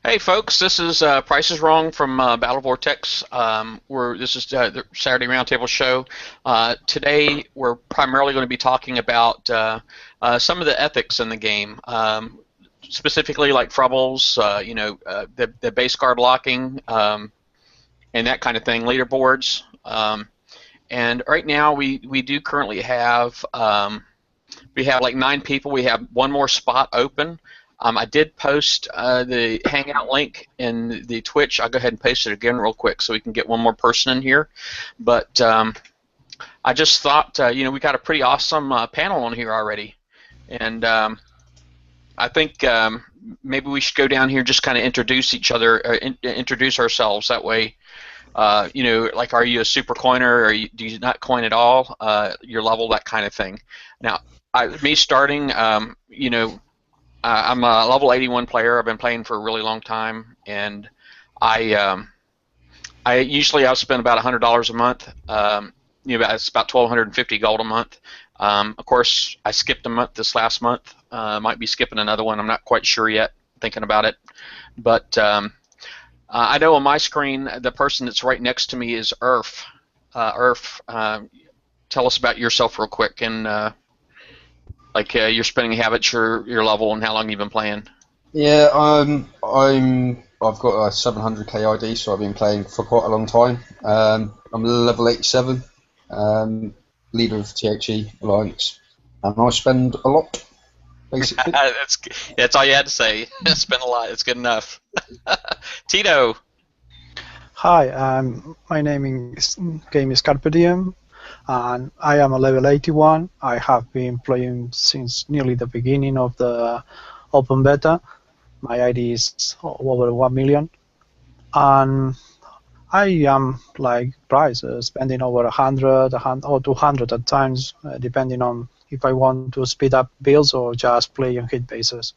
Hey folks, this is Price is Wrong from Battle Vortex. This is the Saturday Roundtable show. Today we're primarily going to be talking about some of the ethics in the game, specifically like Frubbles, the base card blocking, and that kind of thing, leaderboards. And right now we do currently have we have like 9 people. We have one more spot open. I did post the Hangout link in the Twitch. I'll go ahead and paste it again real quick so we can get one more person in here. But I just thought, we got a pretty awesome panel on here already. And I think maybe we should go down here and just kind of introduce each other, introduce ourselves. That way, like, are you a super coiner, or do you not coin at all, your level, that kind of thing. Now, me starting, I'm a level 81 player. I've been playing for a really long time, and I usually I'll spend about $100 a month. It's about 1,250 gold a month. Of course, I skipped a month this last month. Might be skipping another one. I'm not quite sure yet. Thinking about it, but I know on my screen the person that's right next to me is Urf. Tell us about yourself real quick and. Your spinning habits, your level, and how long you've been playing. Yeah, I've got a 700k ID, so I've been playing for quite a long time. I'm level 87, leader of THE Alliance, and I spend a lot, basically. That's all you had to say. Spend a lot. It's good enough. Tito. Hi, my name is Carpe Diem, and I am a level 81. I have been playing since nearly the beginning of the open beta. My ID is over 1 million, and I am like Bryce, spending over 100 or 200 at times, depending on if I want to speed up builds or just play on hit bases.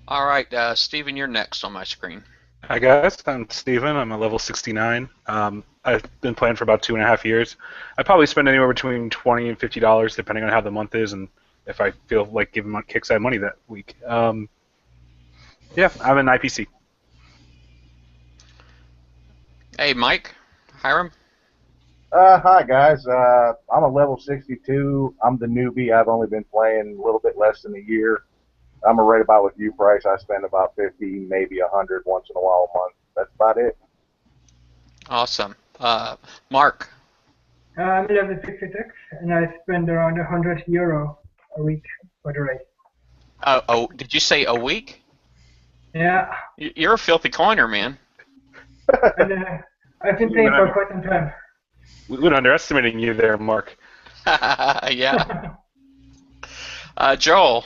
All right, Steven, you're next on my screen. Hi guys, I'm Steven. I'm a level 69. I've been playing for about 2.5 years. I probably spend anywhere between $20 and $50, depending on how the month is and if I feel like giving Kickside money that week. Yeah, I'm an IPC. Hey, Mike, Hiram. Hi guys. I'm a level 62. I'm the newbie. I've only been playing a little bit less than a year. I'm right about with you, Price. I spend about 50, maybe 100 once in a while a month. That's about it. Awesome. Mark. I'm level 66, and I spend around €100 a week for the race. Oh, did you say a week? Yeah. You're a filthy coiner, man. And, I've been playing for quite some time. We're underestimating you there, Mark. Yeah. Joel.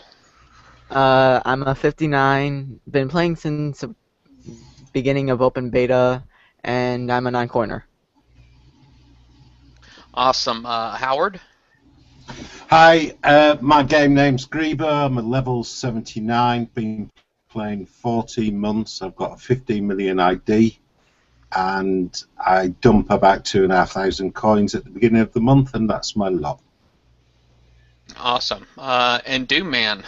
I'm a 59, been playing since the beginning of open beta, and I'm a 9-coiner. Awesome. Howard? Hi, my game name's Grieber. I'm a level 79, been playing 14 months. I've got a 15 million ID, and I dump about 2,500 coins at the beginning of the month, and that's my lot. Awesome. And Doomman?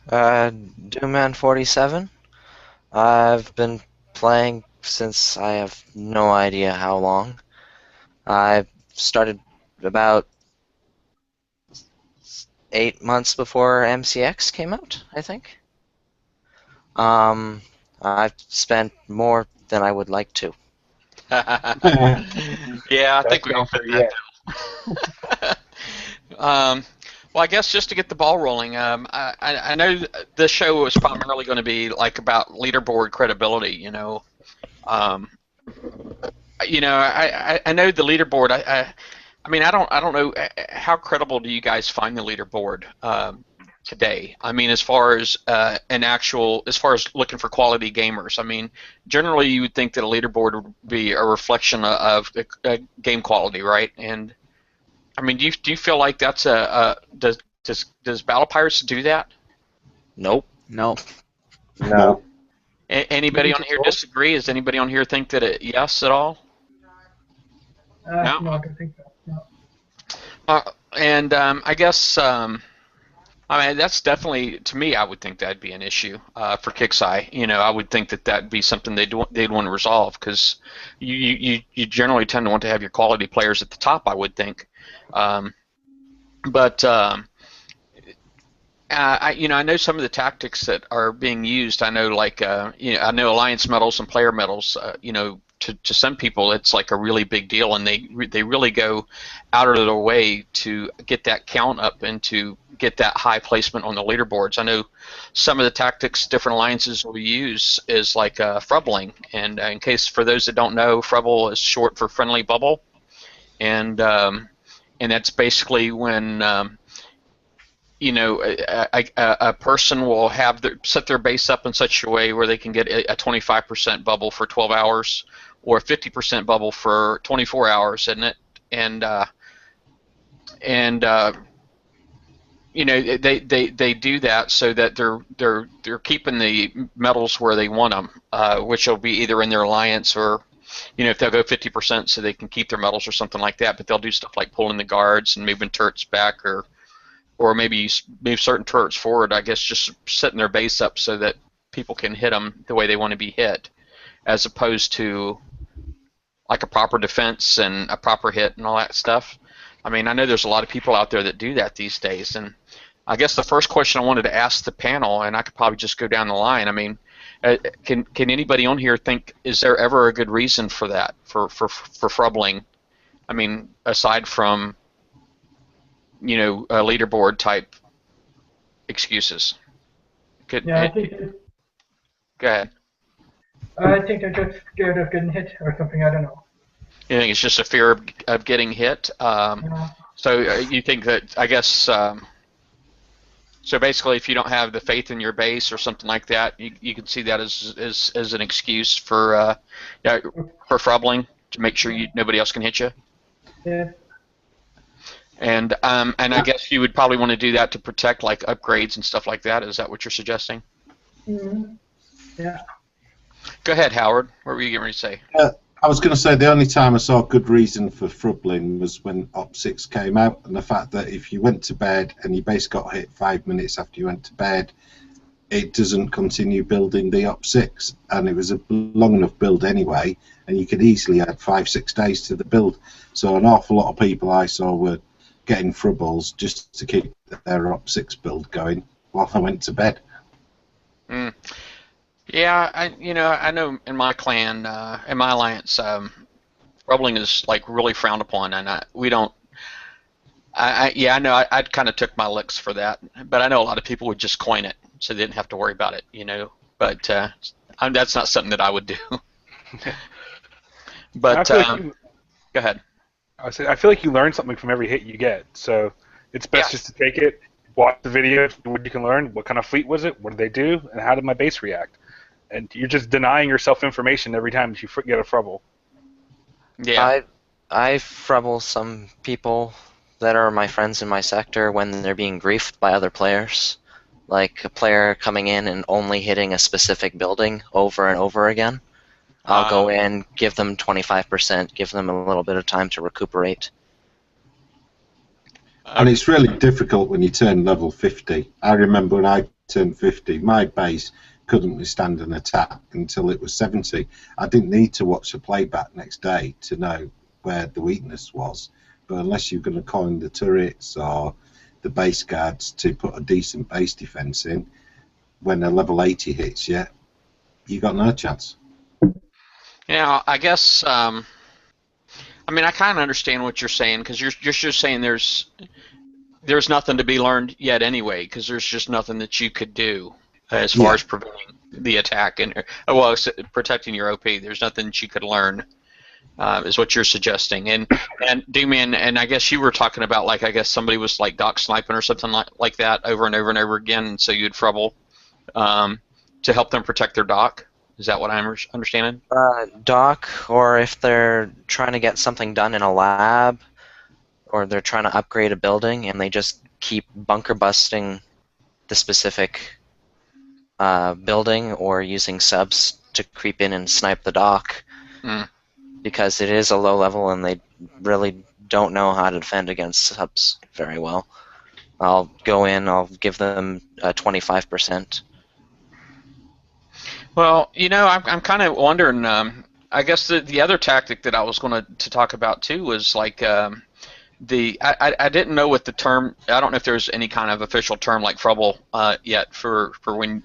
Doomman 47. I've been playing since I have no idea how long. I started about 8 months before MCX came out, I think. I've spent more than I would like to. Yeah, I think we all fit that bill. Well, I guess just to get the ball rolling, I know this show was primarily going to be like about leaderboard credibility. I know the leaderboard. I don't know how credible do you guys find the leaderboard today? I mean, as far as as far as looking for quality gamers. I mean, generally you would think that a leaderboard would be a reflection of game quality, right? And I mean, do you feel like that's does Battle Pirates do that? Nope. No. No. Anybody on here disagree? Does anybody on here think that yes at all? No, I don't think so. No. And I guess I mean, that's definitely, to me, I would think that'd be an issue for Kixeye. You know, I would think that that'd be something they'd want to resolve, because you generally tend to want to have your quality players at the top, I would think. But I know some of the tactics that are being used. I know, like, I know alliance medals and player medals. To some people, it's like a really big deal, and they really go out of their way to get that count up and to get that high placement on the leaderboards. I know some of the tactics different alliances will use is like Frubbling, and in case for those that don't know, Frubble is short for friendly bubble, and that's basically when a person will have set their base up in such a way where they can get a 25% bubble for 12 hours or a 50% bubble for 24 hours, isn't it? And they do that so that they're keeping the medals where they want them, which will be either in their alliance or, if they'll go 50% so they can keep their medals or something like that. But they'll do stuff like pulling the guards and moving turrets back, or maybe move certain turrets forward, I guess, just setting their base up so that people can hit them the way they want to be hit, as opposed to like a proper defense and a proper hit and all that stuff. I mean, I know there's a lot of people out there that do that these days, and I guess the first question I wanted to ask the panel, and I could probably just go down the line, I mean, can anybody on here think, is there ever a good reason for that, for Frubbling? I mean, aside from leaderboard type excuses. Yeah, I think Go ahead. I think they're just scared of getting hit or something. I don't know. You think it's just a fear of getting hit? Yeah. So you think that, I guess, so basically if you don't have the faith in your base or something like that, you can see that as an excuse for Frubbling, to make sure nobody else can hit you? Yeah. And I guess you would probably want to do that to protect like upgrades and stuff like that. Is that what you're suggesting? Mm-hmm. Yeah. Go ahead, Howard. What were you getting ready to say? I was going to say the only time I saw a good reason for Frubbling was when Op 6 came out, and the fact that if you went to bed and your base got hit 5 minutes after you went to bed, it doesn't continue building the Op 6, and it was a long enough build anyway, and you could easily add 5-6 days to the build. So an awful lot of people I saw were getting Frubbles just to keep their Op 6 build going while they went to bed. Mm. Yeah, I know in my clan, in my alliance, Frubbling is like really frowned upon, and we don't. I know I kind of took my licks for that, but I know a lot of people would just coin it, so they didn't have to worry about it, But that's not something that I would do. But go ahead. I feel like you learn something from every hit you get, so it's best just to take it, watch the video, what you can learn, what kind of fleet was it, what did they do, and how did my base react. And you're just denying yourself information every time you get a Frubble. Yeah. I Frubble some people that are my friends in my sector when they're being griefed by other players. Like a player coming in and only hitting a specific building over and over again. I'll go in, give them 25%, give them a little bit of time to recuperate. And it's really difficult when you turn level 50. I remember when I turned 50, my base couldn't withstand an attack until it was 70. I didn't need to watch the playback next day to know where the weakness was. But unless you're going to coin the turrets or the base guards to put a decent base defense in, when a level 80 hits you, you got no chance. Yeah, I guess. I mean, I kind of understand what you're saying, because you're just saying there's nothing to be learned yet anyway, because there's just nothing that you could do as far as preventing the attack and protecting your OP. There's nothing that you could learn, is what you're suggesting. And Dooman, and I guess you were talking about, like, I guess somebody was like dock sniping or something like that over and over and over again, and so you'd Frubble to help them protect their dock. Is that what I'm understanding? Dock, or if they're trying to get something done in a lab, or they're trying to upgrade a building and they just keep bunker busting the specific building, or using subs to creep in and snipe the dock, because it is a low level and they really don't know how to defend against subs very well. I'll go in, I'll give them 25%. Well, I'm kind of wondering. I guess the other tactic that I was going to talk about too was like I didn't know what the term. I don't know if there's any kind of official term like Frubble yet for when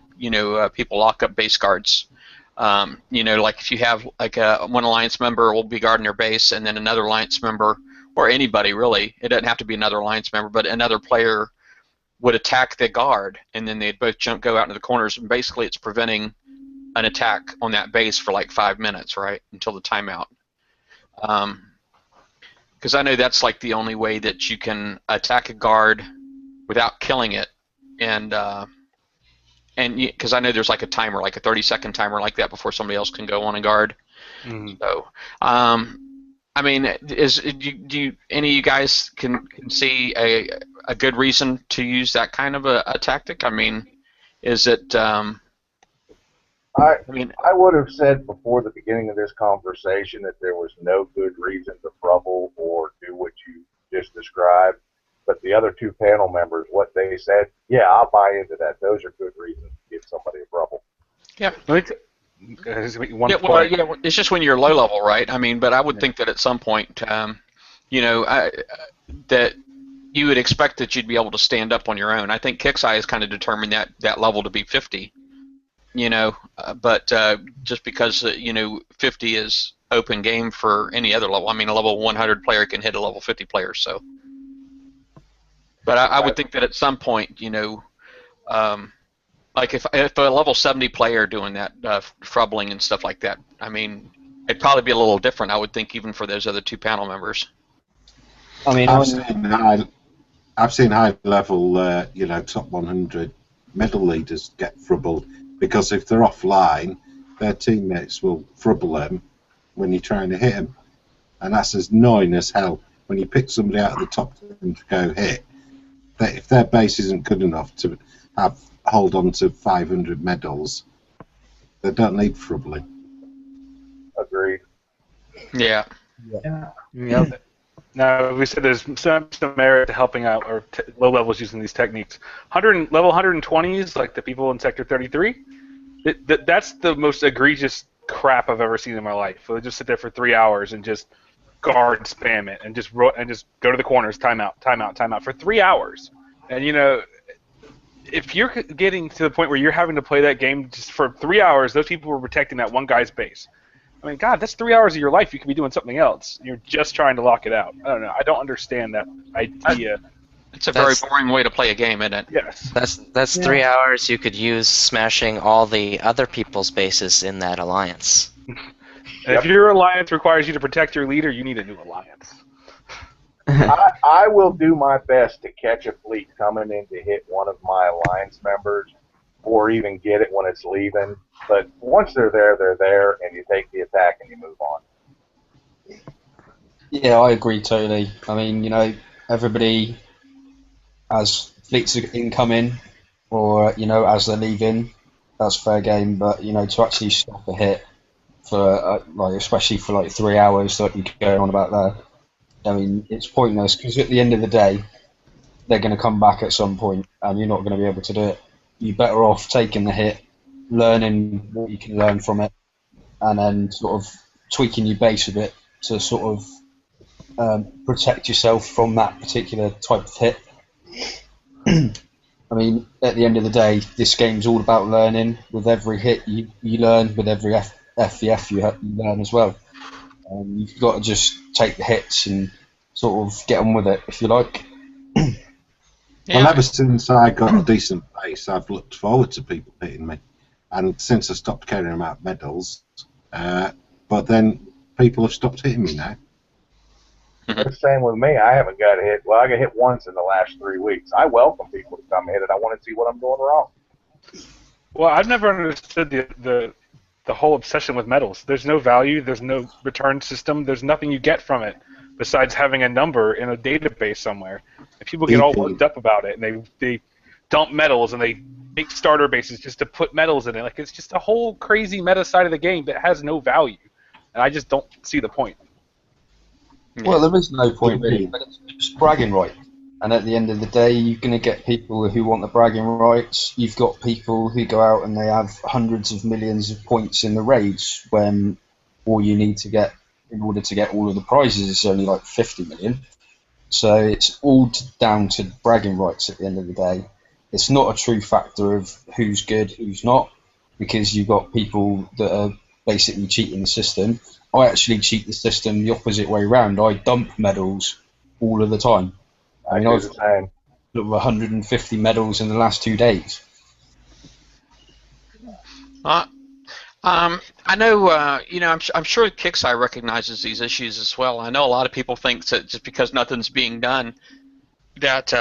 people lock up base guards. Like if you have like one alliance member will be guarding their base, and then another alliance member, or anybody really, it doesn't have to be another alliance member, but another player would attack the guard, and then they'd both go out into the corners, and basically it's preventing an attack on that base for like 5 minutes, right, until the timeout. Because I know that's like the only way that you can attack a guard without killing it, and because I know there's like a timer, like a 30-second timer like that before somebody else can go on a guard. Mm. So, I mean, do you, any of you guys can see a good reason to use that kind of a tactic? I mean, is it? I would have said before the beginning of this conversation that there was no good reason to frubble or do what you just described. But the other two panel members, what they said, yeah, I'll buy into that. Those are good reasons to give somebody a frubble. Yeah. Point. It's just when you're low level, right? I mean, but I would think that at some point, that you would expect that you'd be able to stand up on your own. I think Kixeye has kind of determined that level to be 50. But just because 50 is open game for any other level. I mean, a level 100 player can hit a level 50 player, so. But I would think that at some point, like if a level 70 player doing that Frubbling and stuff like that, I mean, it'd probably be a little different, I would think, even for those other two panel members. I mean, I've seen high level, top 100 medal leaders get frubbled because if they're offline, their teammates will frubble them when you're trying to hit them, and that's as annoying as hell. When you pick somebody out of the top 10 to go hit, if their base isn't good enough to hold on to 500 medals, they don't need Frubbling. Agreed. Yeah. Yep. Now, we said there's some merit to helping out or low levels using these techniques. Level 120s, like the people in Sector 33, that's the most egregious crap I've ever seen in my life. They'll just sit there for 3 hours and just guard spam it and just go to the corners, timeout for 3 hours. And if you're getting to the point where you're having to play that game just for 3 hours, those people were protecting that one guy's base. I mean, God, that's 3 hours of your life. You could be doing something else. You're just trying to lock it out. I don't know. I don't understand that idea. It's a very boring way to play a game, isn't it? Yes. That's 3 hours you could use smashing all the other people's bases in that alliance. If your alliance requires you to protect your leader, you need a new alliance. I will do my best to catch a fleet coming in to hit one of my alliance members, or even get it when it's leaving. But once they're there, and you take the attack and you move on. Yeah, I agree totally. I mean, everybody as fleets are incoming, or as they're leaving, that's fair game. But to actually stop a hit for especially for like 3 hours, like you're going on about there, I mean, it's pointless because at the end of the day, they're going to come back at some point, and you're not going to be able to do it. You're better off taking the hit, learning what you can learn from it, and then sort of tweaking your base a bit to sort of protect yourself from that particular type of hit. I mean, at the end of the day, this game's all about learning. With every hit you learn, with every FVF you learn as well. You've got to just take the hits and sort of get on with it, if you like. Yeah. Well, ever since I got a decent base, I've looked forward to people hitting me. And since I stopped caring about medals, but then people have stopped hitting me now. The same with me. I haven't got hit. Well, I got hit once in the last 3 weeks. I welcome people to come hit it. I want to see what I'm doing wrong. Well, I've never understood the whole obsession with medals. There's no value. There's no return system. There's nothing you get from it besides having a number in a database somewhere. And people get all worked up about it, and they dump medals, and they make starter bases just to put medals in it. Like, it's just a whole crazy meta side of the game that has no value. And I just don't see the point. Well, there is no point really, but it's just bragging right. And at the end of the day, you're going to get people who want the bragging rights. You've got people who go out and they have hundreds of millions of points in the raids when all you need to get in order to get all of the prizes is only like 50 million. So it's all down to bragging rights at the end of the day. It's not a true factor of who's good, who's not, because you've got people that are basically cheating the system. I actually cheat the system the opposite way around. I dump medals all of the time. I mean, I've got 150 medals in the last 2 days. I know, you know, I'm sure Kixeye recognizes these issues as well. I know a lot of people think that just because nothing's being done, that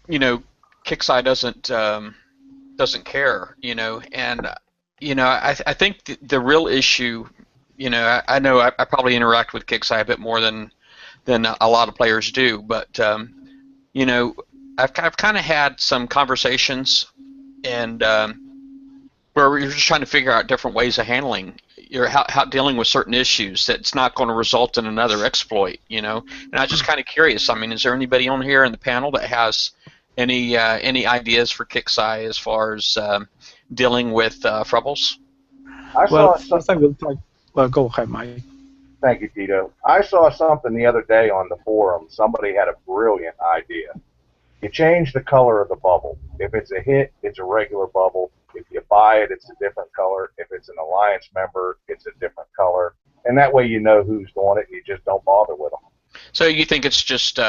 you know, Kixeye doesn't care, you know, and you know, I think the real issue, you know, I know I probably interact with Kixeye a bit more than a lot of players do, but you know, I've kind of had some conversations and where we're just trying to figure out different ways of handling how dealing with certain issues that's not going to result in another exploit, you know. And I'm just kind of curious. I mean, is there anybody on here in the panel that has any ideas for Kixeye as far as dealing with Frubbles? Well, first I will try. Well, go ahead, Mike. Thank you, Tito. I saw something the other day on the forum. Somebody had a brilliant idea. You change the color of the bubble. If it's a hit, it's a regular bubble. If you buy it, it's a different color. If it's an alliance member, it's a different color. And that way you know who's doing it and you just don't bother with them. So you think it's just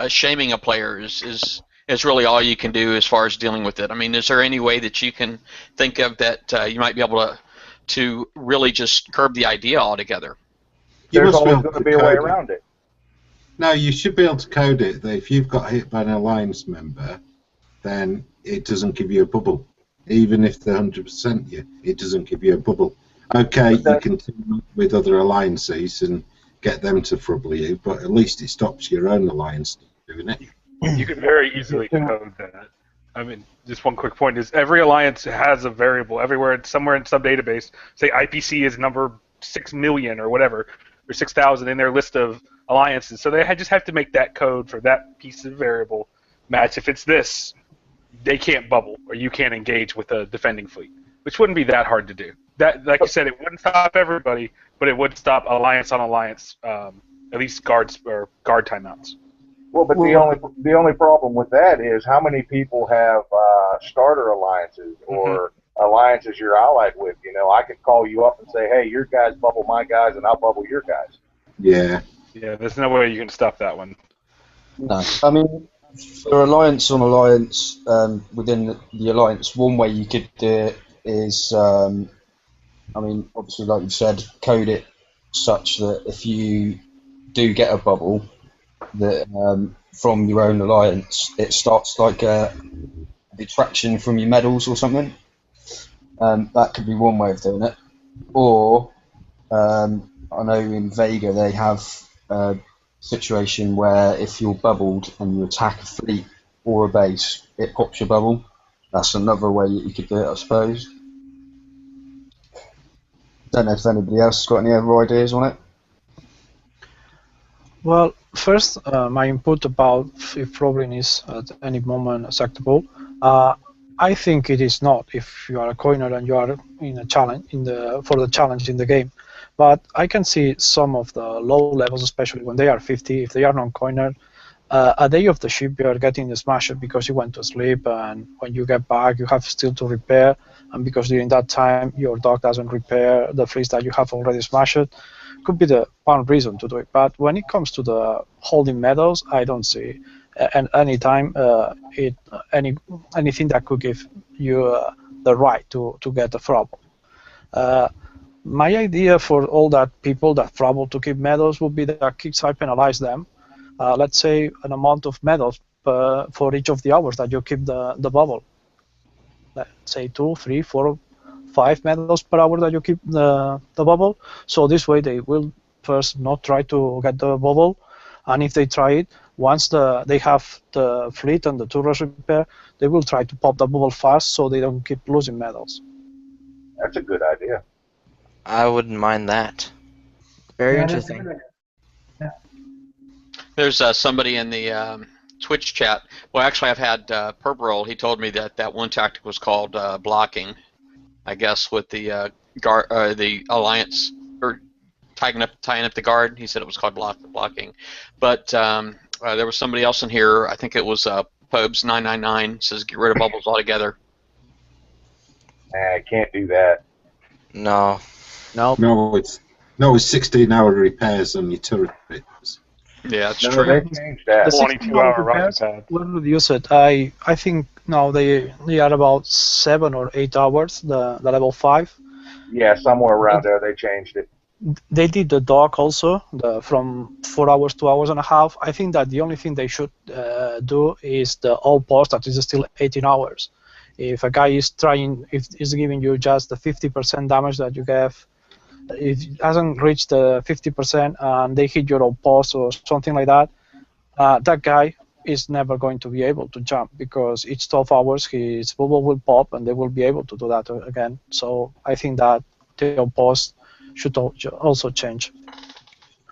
shaming a player is really all you can do as far as dealing with it? I mean, is there any way that you can think of that you might be able to really just curb the idea altogether? There's always going to be a way around it. No, you should be able to code it that if you've got hit by an alliance member, then it doesn't give you a bubble. Even if they're 100% you, it doesn't give you a bubble. Okay, you can team up with other alliances and get them to frubble you, but at least it stops your own alliance doing it. You could very easily code that. I mean, just one quick point is every alliance has a variable everywhere, somewhere in some database. Say IPC is number 6 million or whatever, or 6,000 in their list of alliances. So they just have to make that code for that piece of variable match. If it's this, they can't bubble, or you can't engage with a defending fleet, which wouldn't be that hard to do. That, like you said, it wouldn't stop everybody, but it would stop alliance on alliance, at least guard timeouts. Well, but the only problem with that is how many people have starter alliances or alliances you're allied with. You know, I could call you up and say, hey, your guys bubble my guys, and I'll bubble your guys. Yeah. Yeah, there's no way you can stop that one. No. I mean, for alliance on alliance, within the alliance, one way you could do it is, I mean, obviously, like you said, code it such that if you do get a bubble, that from your own alliance, it starts like a detraction from your medals or something. That could be one way of doing it. Or I know in Vega they have a situation where if you're bubbled and you attack a fleet or a base, it pops your bubble. That's another way you could do it, I suppose. Don't know if anybody else has got any other ideas on it. Well, first, my input about if Frubbling is at any moment acceptable. I think it is not if you are a coiner and you are in a challenge for the challenge in the game. But I can see some of the low levels, especially when they are 50, if they are non-coiner, a day of the ship you are getting smashed because you went to sleep, and when you get back you have still to repair, and because during that time your dock doesn't repair the fleets that you have already smashed, could be the one reason to do it. But when it comes to the holding medals, I don't see any time anything that could give you the right to get a Frubble. My idea for all that people that Frubble to keep medals would be that Kixeye penalize them. Let's say an amount of medals for each of the hours that you keep the bubble. Let's say 2, 3, 4, 5 medals per hour that you keep the bubble. So this way they will first not try to get the bubble, and if they try it, once they have the fleet and the turret repair, they will try to pop the bubble fast so they don't keep losing medals. That's a good idea. I wouldn't mind that. Very interesting. There's somebody in the Twitch chat. Well, actually, I've had Purple. He told me that that one tactic was called blocking. I guess with the the alliance or tying up the guard. He said it was called blocking. But there was somebody else in here. I think it was Pobes999 says get rid of bubbles altogether. I can't do that. No. Nope. No, it's 16-hour repairs on your turrets. Yeah, that's No, true. they changed that. The 22-hour rocket repairs pad. will reduce it. I think now they are about 7 or 8 hours. The level 5. Yeah, somewhere around there they changed it. They did the dock also, from 4 hours to hours and a half. I think that the only thing they should do is the all post that is still 18 hours. If a guy is if is giving you just the 50% damage that you have, if it hasn't reached the 50% and they hit your all post or something like that, that guy is never going to be able to jump because each 12 hours his bubble will pop and they will be able to do that again. So I think that the all post should also change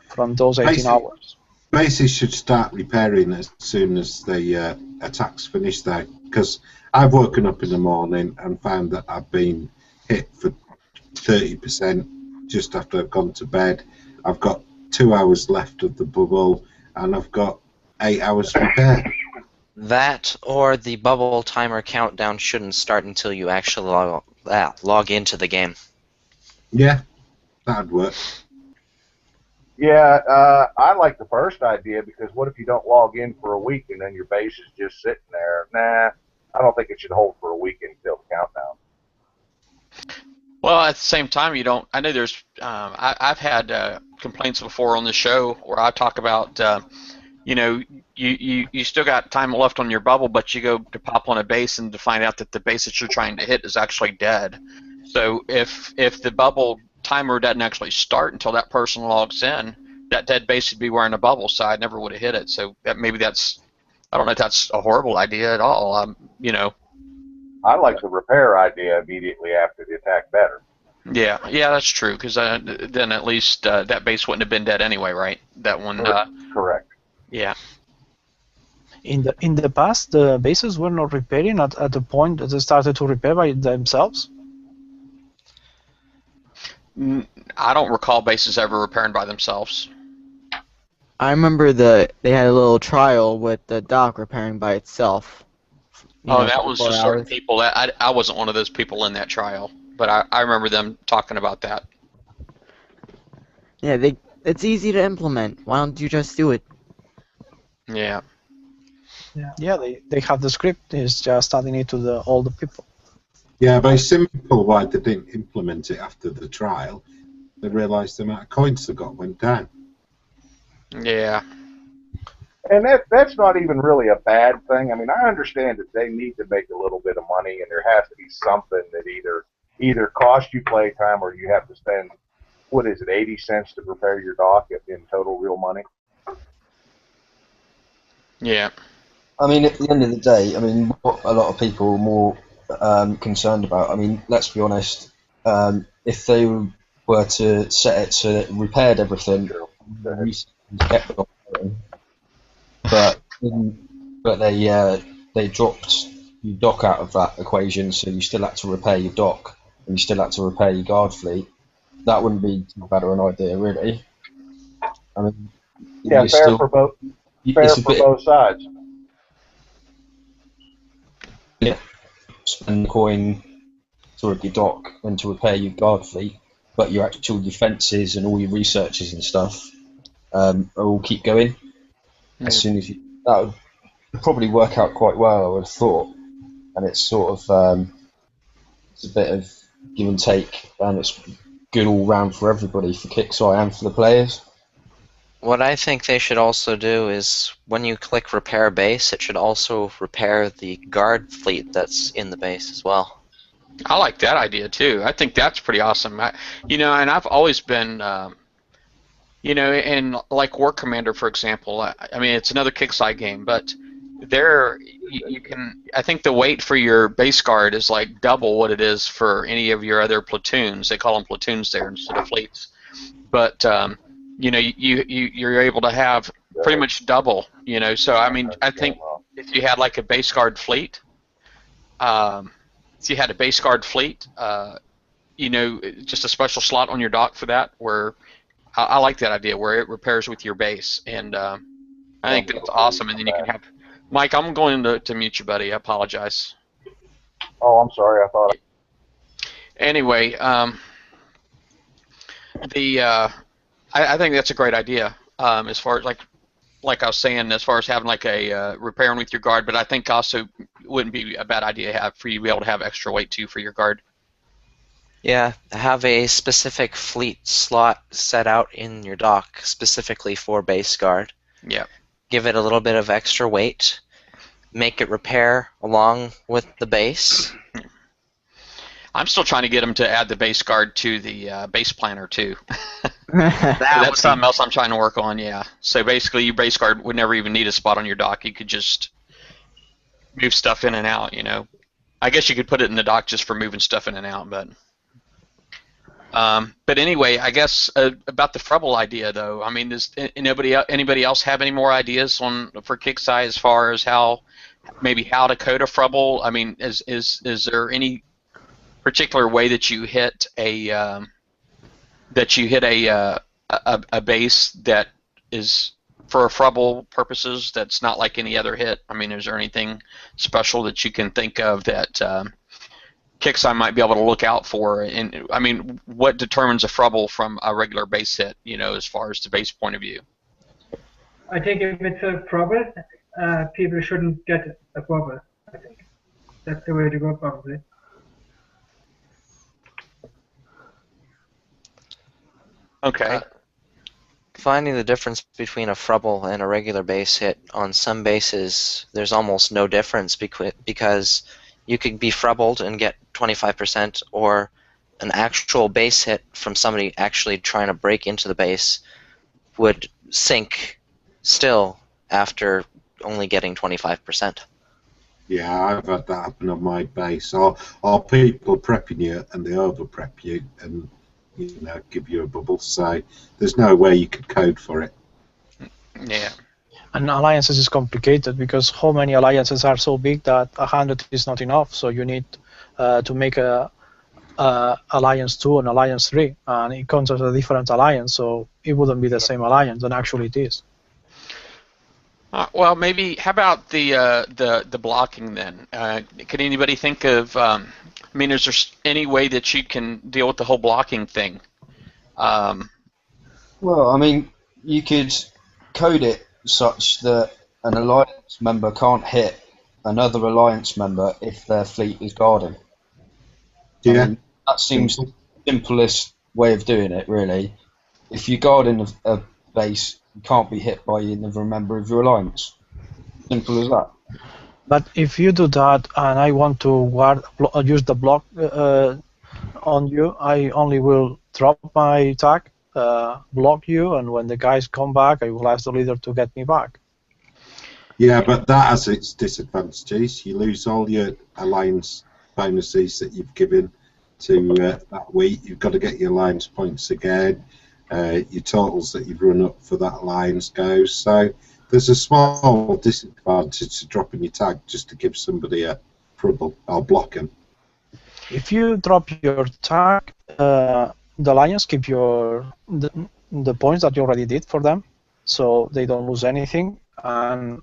from those 18 hours. Bases should start repairing as soon as the attacks finish there, because I've woken up in the morning and found that I've been hit for 30% just after I've gone to bed. I've got 2 hours left of the bubble and I've got 8 hours repair. That or the bubble timer countdown shouldn't start until you actually log into the game. Yeah, that'd work. Yeah, I like the first idea because what if you don't log in for a week and then your base is just sitting there? Nah, I don't think it should hold for a week until the countdown. Well, at the same time, you don't. I know there's. I've had complaints before on the show where I talk about, you know, you still got time left on your bubble, but you go to pop on a base and to find out that the base that you're trying to hit is actually dead. So if the bubble timer doesn't actually start until that person logs in, that dead base would be wearing a bubble, so I never would have hit it. So maybe that's. I don't know if that's a horrible idea at all. You know. I like the repair idea immediately after the attack better. Yeah, that's true. Because then at least that base wouldn't have been dead anyway, right? That one. Correct. Yeah. In the past, the bases were not repairing at the point that they started to repair by themselves. I don't recall bases ever repairing by themselves. I remember they had a little trial with the dock repairing by itself. That was just certain people. I wasn't one of those people in that trial, but I remember them talking about that. Yeah, it's easy to implement. Why don't you just do it? Yeah. Yeah, they have the script. It's just adding it to all the people. Yeah, but it's simple why they didn't implement it after the trial. They realised the amount of coins they got went down. Yeah. And that's not even really a bad thing. I mean, I understand that they need to make a little bit of money, and there has to be something that either costs you playtime or you have to spend, 80 cents to repair your dock in total real money? Yeah. I mean, at the end of the day, I mean, what a lot of people are more concerned about, I mean, let's be honest, if they were to set it so that it repaired everything, but they dropped your dock out of that equation, so you still had to repair your dock and you still had to repair your guard fleet. That wouldn't be too bad of an idea, really. I mean, yeah, fair for both sides. Yeah, spend the coin to your dock and to repair your guard fleet, but your actual defences and all your researches and stuff all keep going. As soon as that would probably work out quite well, I would have thought. And it's sort of it's a bit of give and take, and it's good all round for everybody, for Kixeye and for the players. What I think they should also do is when you click repair base, it should also repair the guard fleet that's in the base as well. I like that idea too. I think that's pretty awesome. And I've always been, in like War Commander, for example. I mean, it's another Kixeye game, but there you can. I think the weight for your base guard is like double what it is for any of your other platoons. They call them platoons there instead of fleets. But you're able to have pretty much double. You know, so I mean, I think if you had like a base guard fleet, if you had a base guard fleet, you know, just a special slot on your dock for that, where I like that idea, where it repairs with your base, and I think that's awesome. And then you can have Mike. I'm going to mute you, buddy. I apologize. Oh, I'm sorry. I thought. Anyway, I think that's a great idea. As far as like I was saying, as far as having like a repairing with your guard, but I think also wouldn't be a bad idea to have for you to be able to have extra weight too for your guard. Yeah, have a specific fleet slot set out in your dock specifically for base guard. Yeah. Give it a little bit of extra weight. Make it repair along with the base. I'm still trying to get them to add the base guard to the base planner too. That's something else I'm trying to work on. Yeah. So basically, your base guard would never even need a spot on your dock. You could just move stuff in and out. You know, I guess you could put it in the dock just for moving stuff in and out, but. But anyway, I guess about the Frubbling idea, though. I mean, does anybody else have any more ideas for Kixeye as far as how to code a Frubbling? I mean, is there any particular way that you hit a base that is for Frubbling purposes that's not like any other hit? I mean, is there anything special that you can think of that Kixeye might be able to look out for? And I mean, what determines a Frubbling from a regular base hit, you know, as far as the base point of view? I think if it's a Frubbling, people shouldn't get a Frubbling. I think that's the way to go, probably. Okay. Finding the difference between a Frubbling and a regular base hit, on some bases there's almost no difference because you could be Frubbled and get 25%, or an actual base hit from somebody actually trying to break into the base would sink still after only getting 25%. Yeah, I've had that happen on my base. Or people prepping you and they over prep you and, you know, give you a bubble. So there's no way you could code for it. Yeah. And alliances is complicated because how many alliances are so big that 100 is not enough. So you need to make a alliance 2 and alliance 3, and it comes as a different alliance, so it wouldn't be the same alliance, and actually it is. Well, maybe how about the blocking then? Can anybody think of? I mean, is there any way that you can deal with the whole blocking thing? Well, I mean, you could code it such that an alliance member can't hit another alliance member if their fleet is guarding. Yeah. I mean, that seems the simplest way of doing it, really. If you're guarding a base, you can't be hit by another member of your alliance. Simple as that. But if you do that, and I want to use the block on you, I only will drop my attack, block you, and when the guys come back, I will ask the leader to get me back. Yeah, but that has its disadvantages. You lose all your alliance bonuses that you've given to that week. You've got to get your alliance points again. Your totals that you've run up for that alliance goes. So there's a small disadvantage to dropping your tag just to give somebody a Frubbling or block them. If you drop your tag, the alliance keep the points that you already did for them, so they don't lose anything. And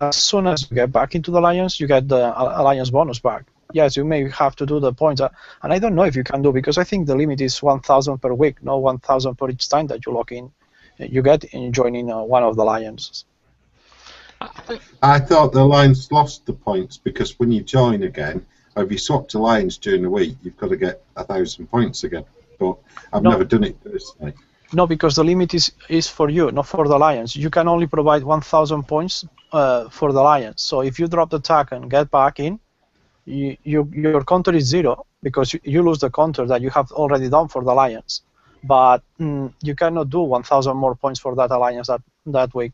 as soon as you get back into the alliance, you get the alliance bonus back. Yes, you may have to do the points, and I don't know if you can do, because I think the limit is 1,000 per week, not 1,000 per each time that you log in. You get in joining one of the alliances. I thought the alliance lost the points because when you join again, or if you swapped alliance during the week, you've got to get 1,000 points again. But I've never done it personally. No, because the limit is for you, not for the alliance. You can only provide 1,000 points for the alliance. So if you drop the tag and get back in, your counter is 0 because you lose the counter that you have already done for the alliance. But you cannot do 1,000 more points for that alliance that week.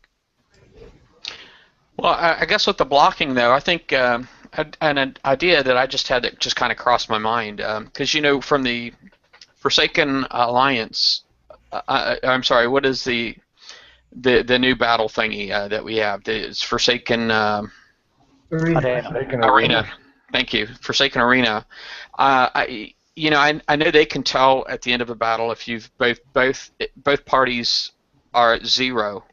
Well, I guess with the blocking, though, I think an idea that I just had that just kind of crossed my mind, because, you know, from the Forsaken Alliance, I'm sorry, what is the the new battle thingy that we have. It's Forsaken Arena. Thank you, Forsaken Arena. I know they can tell at the end of a battle if you've both parties are at zero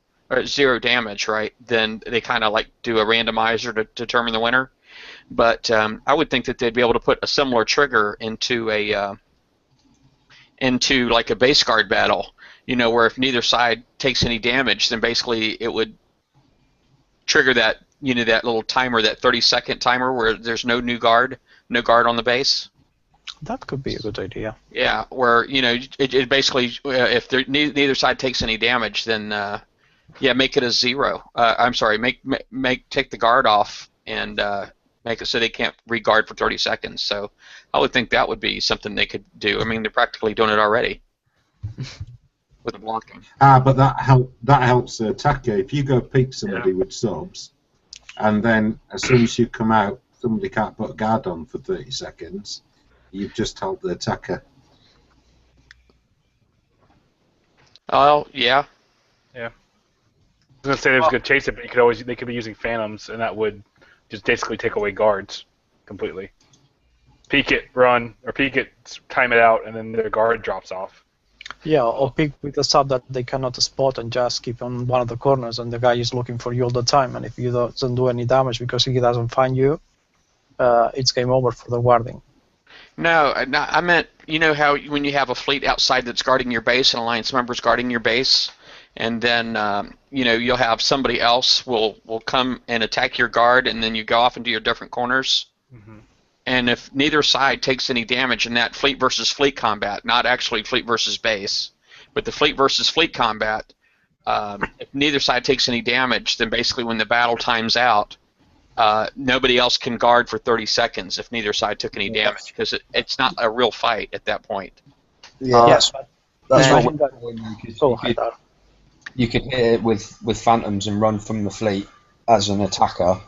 damage, right? Then they kind of like do a randomizer to determine the winner. But I would think that they'd be able to put a similar trigger into like a base guard battle, where if neither side takes any damage, then basically it would trigger that that little timer, that 30-second timer where there's no guard on the base. That could be a good idea. Yeah, where it basically if neither side takes any damage, then make it a zero. I'm sorry, take the guard off and make it so they can't re-guard for 30 seconds. So I would think that would be something they could do. I mean, they're practically doing it already with the blocking. But that helps the attacker. If you go peek somebody with subs, and then as soon as you come out, somebody can't put a guard on for 30 seconds, you've just helped the attacker. Oh, yeah. Yeah. I was going to say they was going to chase it, but they could be using phantoms, and that would just basically take away guards completely. Peek it, run, or peek it, time it out, and then their guard drops off. Yeah, or pick with a sub that they cannot spot and just keep on one of the corners, and the guy is looking for you all the time, and if you don't do any damage because he doesn't find you, it's game over for the guarding. No, I meant, how when you have a fleet outside that's guarding your base, and alliance members guarding your base, and then you'll have somebody else will come and attack your guard, and then you go off into your different corners. Mm-hmm. And if neither side takes any damage in that fleet versus fleet combat, not actually fleet versus base, but the fleet versus fleet combat, if neither side takes any damage, then basically when the battle times out, nobody else can guard for 30 seconds if neither side took any damage, because it's not a real fight at that point. Yeah, yes. that's what you could hit it with phantoms and run from the fleet as an attacker.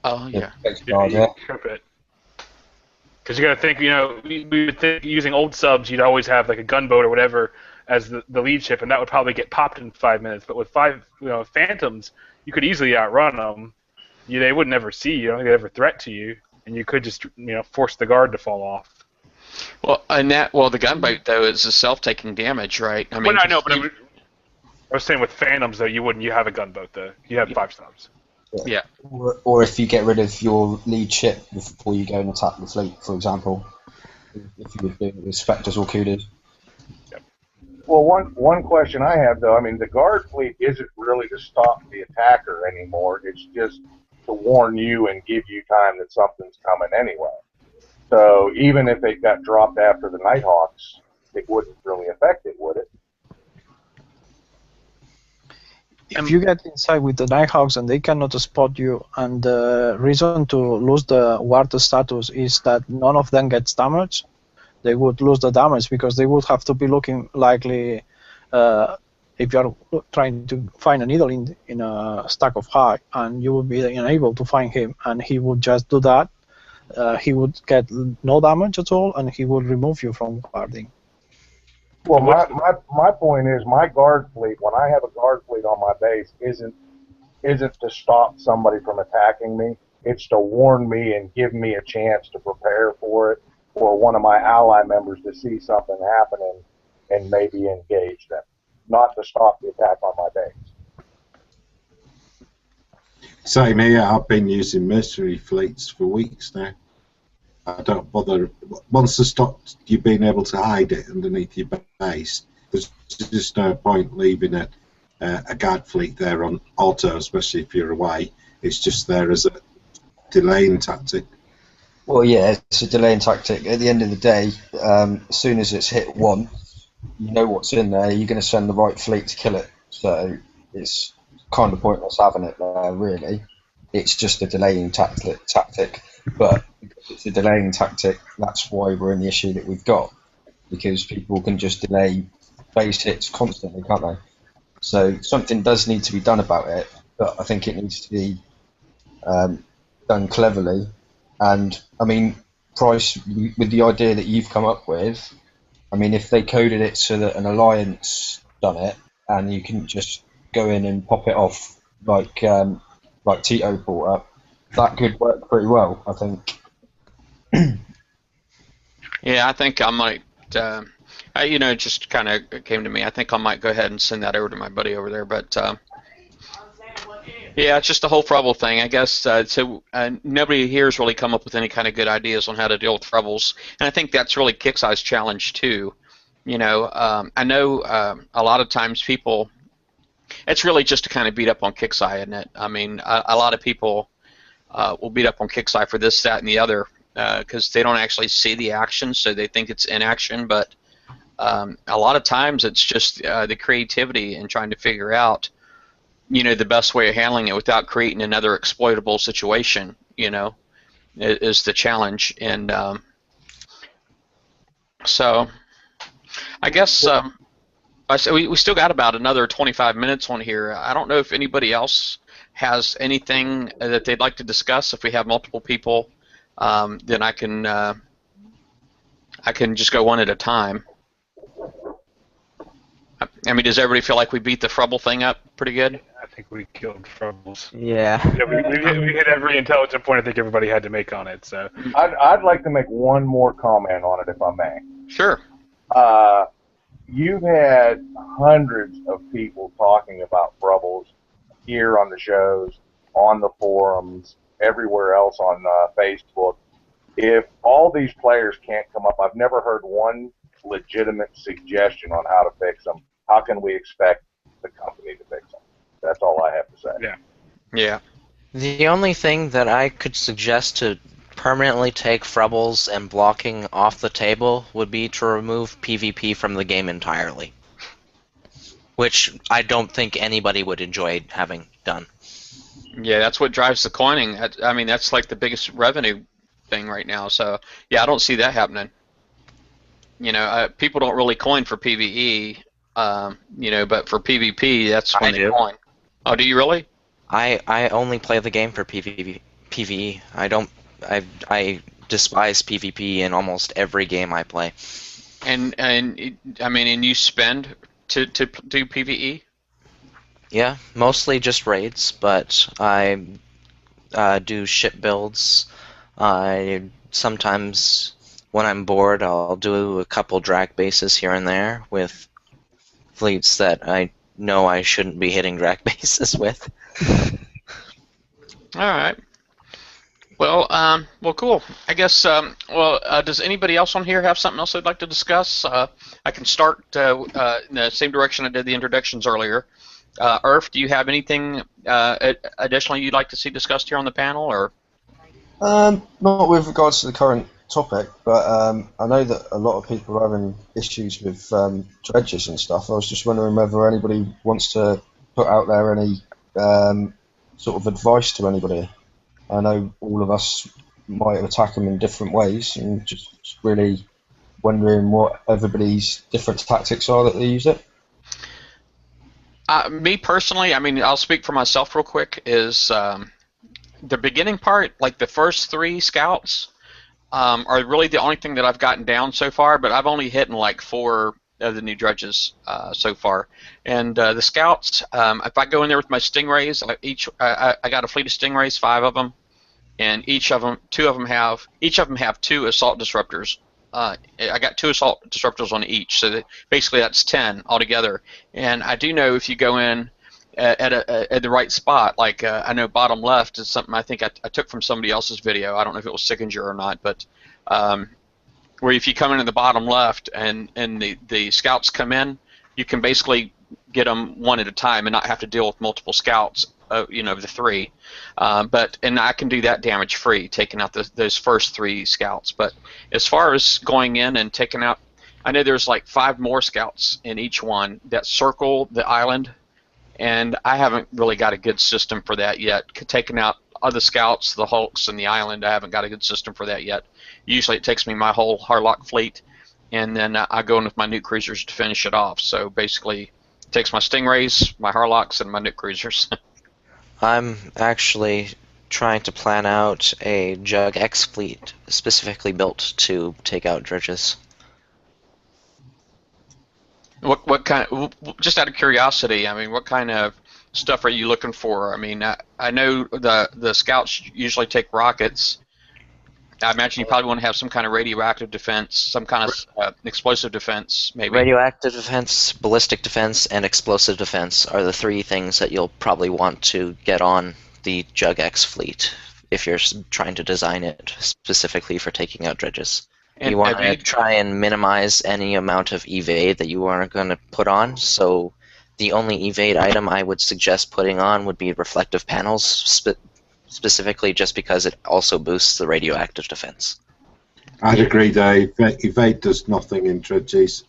Oh, yeah. Because you got to think, we would think using old subs, you'd always have like a gunboat or whatever as the lead ship, and that would probably get popped in 5 minutes. But with phantoms, you could easily outrun them. They would never see you. I don't think they'd ever threat to you, and you could just force the guard to fall off. Well, the gunboat though is a self-taking damage, right? I mean, I know, but I was saying with phantoms though, you wouldn't. You have a gunboat though. You have 5 subs. Yeah. Or if you get rid of your lead ship before you go and attack the fleet, for example, if you were doing it with Spectres or Kudas. Yep. Well, one question I have though, I mean, the guard fleet isn't really to stop the attacker anymore. It's just to warn you and give you time that something's coming anyway. So even if it got dropped after the Nighthawks, it wouldn't really affect it, would it? If you get inside with the Nighthawks and they cannot spot you, and the reason to lose the ward status is that none of them gets damaged, they would lose the damage because they would have to be looking likely, if you are trying to find a needle in a stack of high, and you would be unable to find him, and he would just do that, he would get no damage at all, and he would remove you from guarding. Well, my point is, my guard fleet, when I have a guard fleet on my base, isn't to stop somebody from attacking me. It's to warn me and give me a chance to prepare for it, or one of my ally members to see something happening and maybe engage them, not to stop the attack on my base. Same here. I've been using mercenary fleets for weeks now. I don't bother. Once they stopped you being able to hide it underneath your base, there's just no point leaving a guard fleet there on auto, especially if you're away. It's just there as a delaying tactic. Well, yeah, it's a delaying tactic. At the end of the day, as soon as it's hit once, you know what's in there, you're going to send the right fleet to kill it. So it's kind of pointless having it there, really. It's just a delaying tactic. But because it's a delaying tactic, that's why we're in the issue that we've got. Because people can just delay base hits constantly, can't they? So something does need to be done about it, but I think it needs to be done cleverly. And, I mean, Price, with the idea that you've come up with, I mean, if they coded it so that an alliance done it, and you can just go in and pop it off like Tito brought up, that could work pretty well, I think. Yeah, I think I might. It just kind of came to me. I think I might go ahead and send that over to my buddy over there. But yeah, it's just the whole Frubble thing, I guess. So nobody here has really come up with any kind of good ideas on how to deal with Frubbles, and I think that's really Kixeye's challenge too. I know a lot of times people. It's really just to kind of beat up on Kixeye, isn't it? I mean, a lot of people will beat up on Kixeye for this, that, and the other because they don't actually see the action, so they think it's inaction. But a lot of times it's just the creativity and trying to figure out, the best way of handling it without creating another exploitable situation, is the challenge. And so I guess we still got about another 25 minutes on here. I don't know if anybody else has anything that they'd like to discuss. If we have multiple people, then I can just go one at a time. I mean, does everybody feel like we beat the Frubble thing up pretty good? I think we killed Frubbles. Yeah. We hit every intelligent point I think everybody had to make on it. So I'd like to make one more comment on it, if I may. Sure. You've had hundreds of people talking about Frubbles here on the shows, on the forums, everywhere else on Facebook. If all these players can't come up, I've never heard one legitimate suggestion on how to fix them. How can we expect the company to fix them? That's all I have to say. yeah. Yeah. The only thing that I could suggest to permanently take Frubbles and blocking off the table would be to remove PvP from the game entirely, which I don't think anybody would enjoy having done. Yeah, that's what drives the coining. I mean, that's like the biggest revenue thing right now. So yeah, I don't see that happening. People don't really coin for PvE, but for PvP, that's when they coin. Oh, do you really? I only play the game for PvE. I despise PvP in almost every game I play. And you spend to do PvE? Yeah, mostly just raids, but I do ship builds. Sometimes when I'm bored, I'll do a couple drag bases here and there with fleets that I know I shouldn't be hitting drag bases with. All right. Well, cool. I guess. Does anybody else on here have something else they'd like to discuss? I can start in the same direction I did the introductions earlier. Irf, do you have anything additionally you'd like to see discussed here on the panel, or? Not with regards to the current topic, but I know that a lot of people are having issues with dredges and stuff. I was just wondering whether anybody wants to put out there any sort of advice to anybody. I know all of us might attack them in different ways, and just really wondering what everybody's different tactics are that they use it. Me personally, I mean, I'll speak for myself real quick, is the beginning part, like the first 3 scouts, are really the only thing that I've gotten down so far, but I've only hit in like 4 of the new dredges so far. And the scouts, if I go in there with my stingrays, I got a fleet of stingrays, 5 of them, and each of them have 2 assault disruptors. I got 2 assault disruptors on each, so basically that's 10 altogether. And I do know if you go in at the right spot, like I know bottom left is something I think I took from somebody else's video. I don't know if it was Sickinger or not, but where if you come in at the bottom left and the scouts come in, you can basically get them one at a time and not have to deal with multiple scouts, the 3. And I can do that damage free, taking out those first 3 scouts. But as far as going in and taking out, I know there's like 5 more scouts in each one that circle the island, and I haven't really got a good system for that yet. Taking out other scouts, the hulks, and the island, I haven't got a good system for that yet. Usually it takes me my whole Harlock fleet, and then I go in with my nuke cruisers to finish it off. So basically, it takes my stingrays, my Harlocks, and my nuke cruisers. I'm actually trying to plan out a Jug X fleet specifically built to take out dredges. What kind of, just out of curiosity, I mean, what kind of stuff are you looking for? I mean, I know the scouts usually take rockets. I imagine you probably want to have some kind of radioactive defense, some kind of explosive defense, maybe. Radioactive defense, ballistic defense, and explosive defense are the three things that you'll probably want to get on the Jug-X fleet if you're trying to design it specifically for taking out dredges. And You want to evade, try and minimize any amount of evade that you are going to put on, so the only evade item I would suggest putting on would be reflective panels, specifically just because it also boosts the radioactive defense. I'd agree, Dave. Evade does nothing in dredges.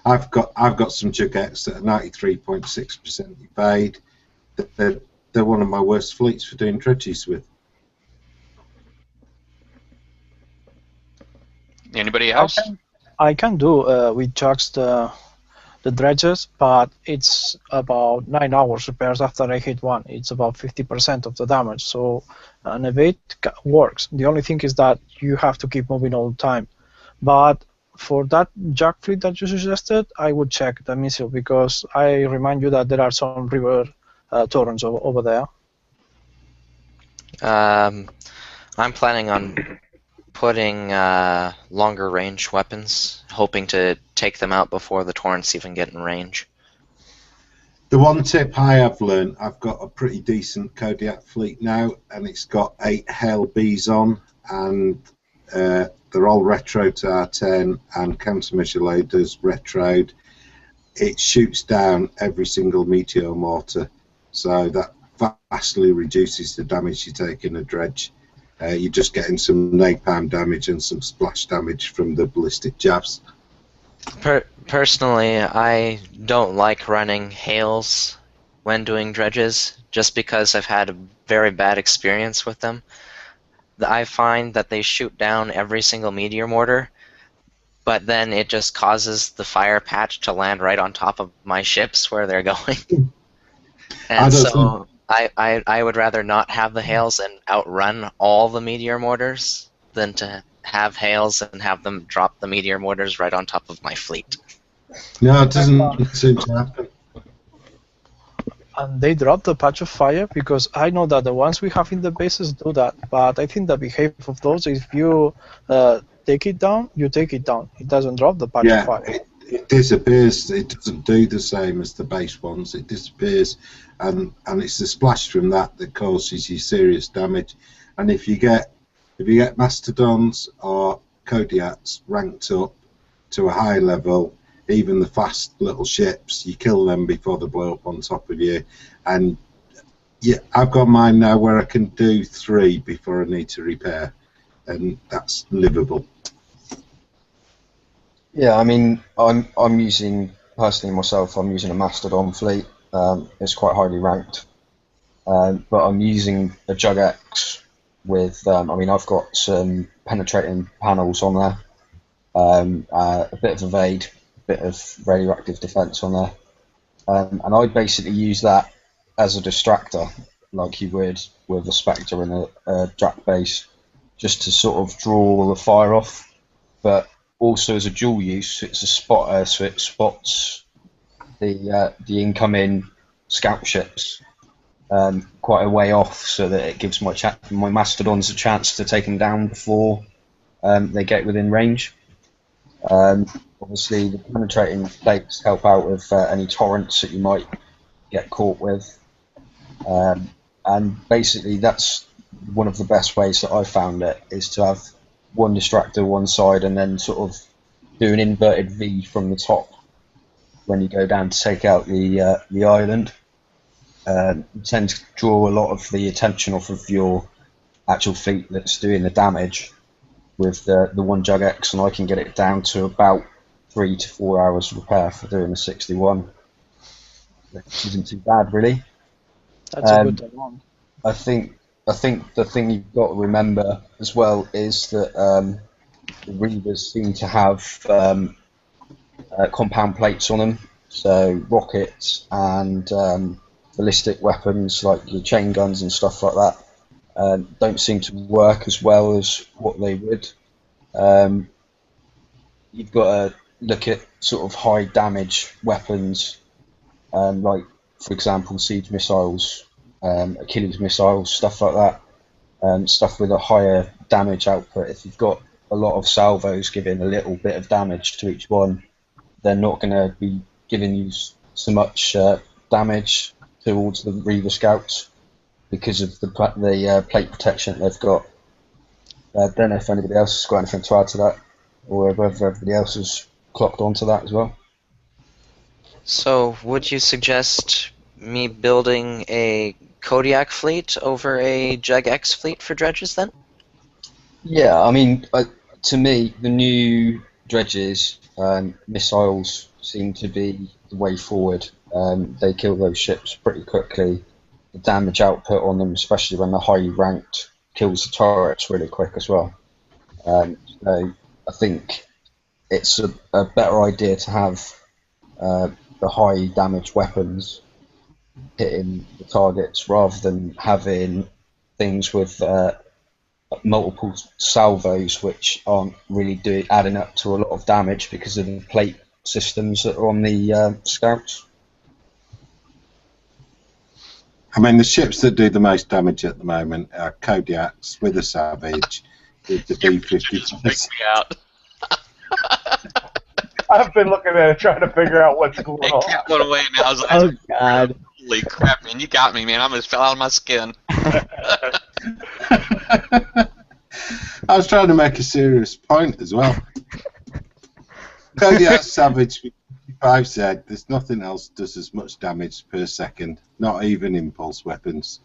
I've got some Jug-X that are 93.6% evade. They're one of my worst fleets for doing dredges with. anybody else? I can do with jugs the dredges, but it's about 9 hours repairs after I hit one. It's about 50% of the damage, so an evade works. The only thing is that you have to keep moving all the time. But for that jug fleet that you suggested, I would check the missile, because I remind you that there are some river torrents over there. I'm planning on putting longer range weapons, hoping to take them out before the torrents even get in range. The one tip I have learned, I've got a pretty decent Kodiak fleet now, and it's got 8 Hail Bs on, and they're all retro to R10 and countermeasure loaders retroed. It shoots down every single meteor mortar, so that vastly reduces the damage you take in a dredge. You're just getting some napalm damage and some splash damage from the ballistic jabs. Personally, I don't like running hails when doing dredges, just because I've had a very bad experience with them. I find that they shoot down every single meteor mortar, but then it just causes the fire patch to land right on top of my ships where they're going. And so I would rather not have the hails and outrun all the meteor mortars than to have hails and have them drop the meteor mortars right on top of my fleet. No, it doesn't seem to happen. And they drop the patch of fire, because I know that the ones we have in the bases do that, but I think the behavior of those, if you take it down, you take it down. It doesn't drop the patch of fire. It disappears. It doesn't do the same as the base ones. It disappears, and it's the splash from that that causes you serious damage. And if you get mastodons or Kodiaks ranked up to a high level, even the fast little ships, you kill them before they blow up on top of you. And yeah, I've got mine now where I can do 3 before I need to repair, and that's livable. Yeah, I mean, I'm using, personally myself, I'm using a Mastodon fleet. It's quite highly ranked, but I'm using a Jug-X with, I mean, I've got some penetrating panels on there, a bit of evade, a bit of radioactive defense on there, and I basically use that as a distractor, like you would with a Spectre and a Drac base, just to sort of draw the fire off, but also as a dual use, it's a spotter, so it spots the incoming scout ships quite a way off, so that it gives my Mastodons a chance to take them down before they get within range. Obviously, the penetrating plates help out with any torrents that you might get caught with, and basically that's one of the best ways that I've found it, is to have one distractor one side and then sort of do an inverted V from the top when you go down to take out the island. You tend to draw a lot of the attention off of your actual fleet that's doing the damage with the one Jug-X, and I can get it down to about 3 to 4 hours repair for doing a 61. Which isn't too bad, really. That's a good amount. I think the thing you've got to remember as well is that the Reavers seem to have compound plates on them, so rockets and ballistic weapons like your chain guns and stuff like that don't seem to work as well as what they would. You've got look at sort of high damage weapons, like for example siege missiles, Achilles missiles, stuff like that, stuff with a higher damage output. If you've got a lot of salvos giving a little bit of damage to each one, they're not going to be giving you so much damage towards the Reaver Scouts because of the plate protection they've got. I don't know if anybody else has got anything to add to that, or whether everybody else has clocked onto that as well. So, would you suggest me building a Kodiak fleet over a Jag X fleet for dredges then? Yeah, I mean, to me, the new dredges missiles seem to be the way forward. They kill those ships pretty quickly. The damage output on them, especially when they're highly ranked, kills the turrets really quick as well. So I think it's a better idea to have the high damage weapons hitting the targets rather than having things with multiple salvos which aren't really adding up to a lot of damage because of the plate systems that are on the scouts. I mean, the ships that do the most damage at the moment are Kodiaks with a Savage, with the B-50s. out. I've been looking at it trying to figure out what's going It on. kept going away, and I was like, Oh God. holy crap, man, you got me, man. I almost fell out of my skin. I was trying to make a serious point as well. Kodiak Savage with 55Z, there's nothing else does as much damage per second, not even impulse weapons.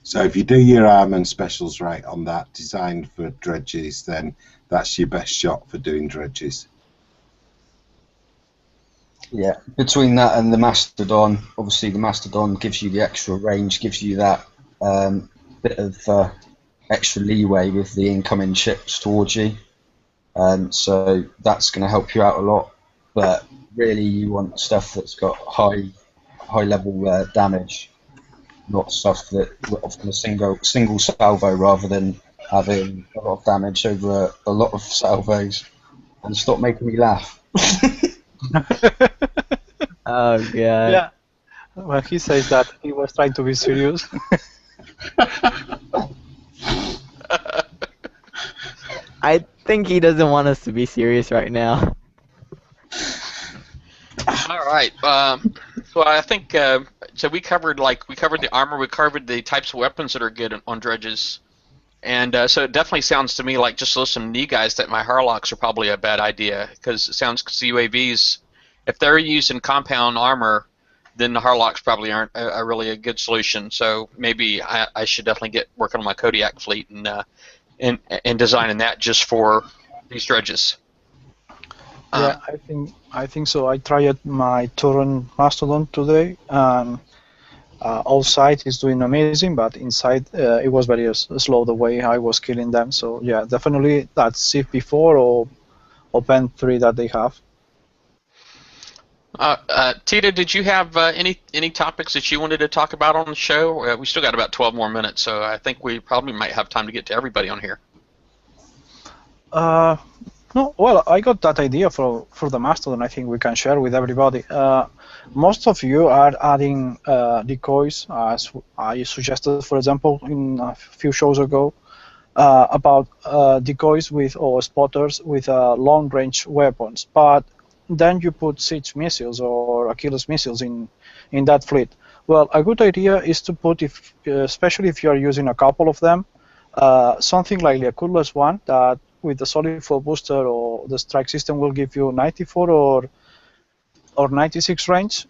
So if you do your arm and specials right on that, designed for dredges, then that's your best shot for doing dredges. Yeah, between that and the Mastodon, obviously the Mastodon gives you the extra range, gives you that bit of extra leeway with the incoming ships towards you. So that's going to help you out a lot. But really, you want stuff that's got high level damage, not stuff that from a single salvo, rather than having a lot of damage over a lot of salvos. And stop making me laugh. Oh God. Yeah. When he says that, he was trying to be serious. I think he doesn't want us to be serious right now. All right. So I think so. We covered the armor. We covered the types of weapons that are good on dredges, and so it definitely sounds to me like just listening to you guys that my Harlocks are probably a bad idea because it sounds UAVs. If they're using compound armor, then the Harlocks probably aren't really a good solution. So maybe I should definitely get working on my Kodiak fleet and designing that just for these dredges. Yeah, I think so. I tried my Tauren Mastodon today, and outside is doing amazing, but inside it was very slow the way I was killing them. So yeah, definitely that's CP4 or Open 3 that they have. Tita, did you have any topics that you wanted to talk about on the show? We still got about 12 more minutes, so I think we probably might have time to get to everybody on here. No, well, I got that idea for the Mastodon. I think we can share with everybody. Most of you are adding decoys, as I suggested, for example, in a few shows ago, about decoys or spotters with long-range weapons. But then you put siege missiles or Achilles missiles in that fleet. Well, a good idea is to put, especially if you are using a couple of them, something like the Cutlass one that with the solid fuel booster or the strike system will give you 94 or 96 range.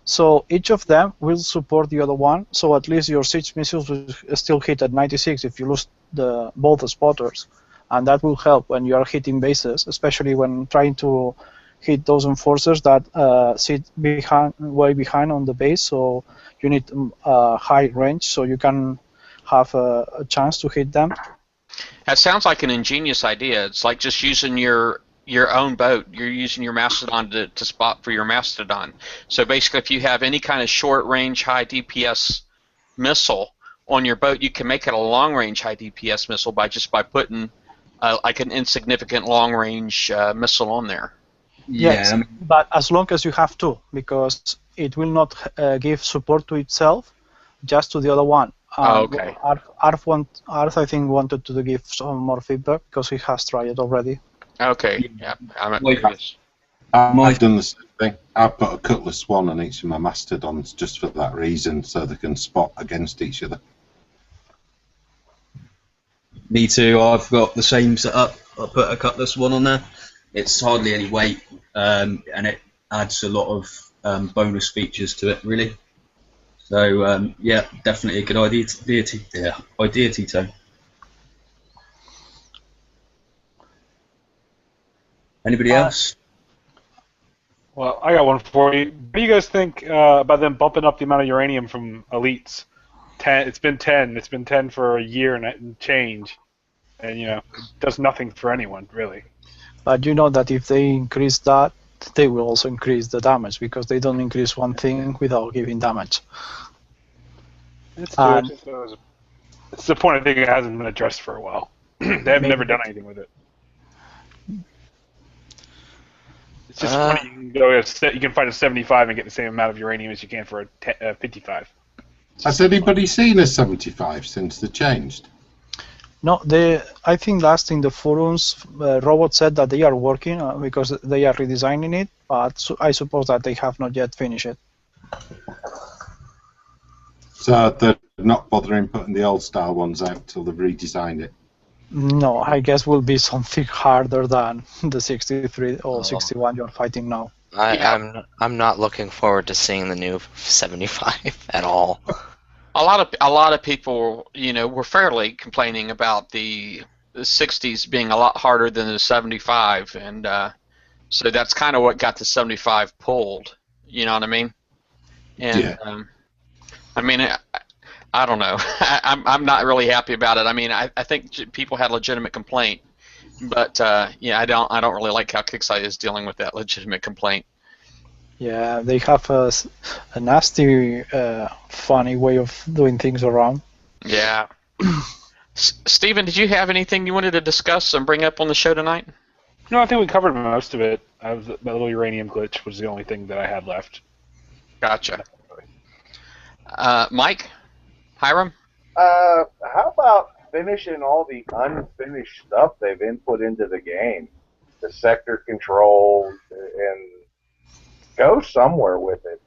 So each of them will support the other one. So at least your siege missiles will still hit at 96 if you lose both the spotters, and that will help when you are hitting bases, especially when trying to hit those enforcers that sit way behind on the base. So you need high range so you can have a chance to hit them. That sounds like an ingenious idea. It's like just using your own boat. You're using your Mastodon to spot for your Mastodon. So basically, if you have any kind of short-range, high DPS missile on your boat, you can make it a long-range, high DPS missile by putting like an insignificant long-range missile on there. Yes, Yeah, but as long as you have two, because it will not give support to itself, just to the other one. Oh, okay. Arth, I think, wanted to give some more feedback because he has tried it already. Okay. Yeah, I'm Wait. curious. I've done the same thing. I've put a Cutlass Swan on each of my Mastodons just for that reason, so they can spot against each other. me too. I've got the same setup. I put a Cutlass one on there. It's hardly any weight, and it adds a lot of bonus features to it, really. So yeah, definitely a good idea, Tito. Anybody else? Well, I got one for you. What do you guys think about them bumping up the amount of uranium from elites? 10. It's been 10. It's been 10 for a year and change, and it does nothing for anyone really. But you know that if they increase that, they will also increase the damage because they don't increase one thing without giving damage. It's true. It's the point I think it hasn't been addressed for a while. They have never done anything with it. It's just funny. You can find a 75 and get the same amount of uranium as you can for a 55. Has anybody seen a 75 since they changed? No, I think last in the forums, Robot said that they are working because they are redesigning it, but I suppose that they have not yet finished it. So they're not bothering putting the old style ones out till they've redesigned it? No, I guess will be something harder than the 63 or 61 you're fighting now. I'm not looking forward to seeing the new 75 at all. A lot of people, were fairly complaining about the 60s being a lot harder than the 75, and so that's kind of what got the 75 pulled. You know what I mean? And Yeah. I mean, I don't know. I'm not really happy about it. I mean, I think people had legitimate complaint, but yeah, I don't really like how Kixeye is dealing with that legitimate complaint. Yeah, they have a nasty, funny way of doing things around. Yeah. Steven, did you have anything you wanted to discuss and bring up on the show tonight? No, I think we covered most of it. The little uranium glitch was the only thing that I had left. Gotcha. Mike? Hiram? How about finishing all the unfinished stuff they've input into the game? The sector control, and go somewhere with it.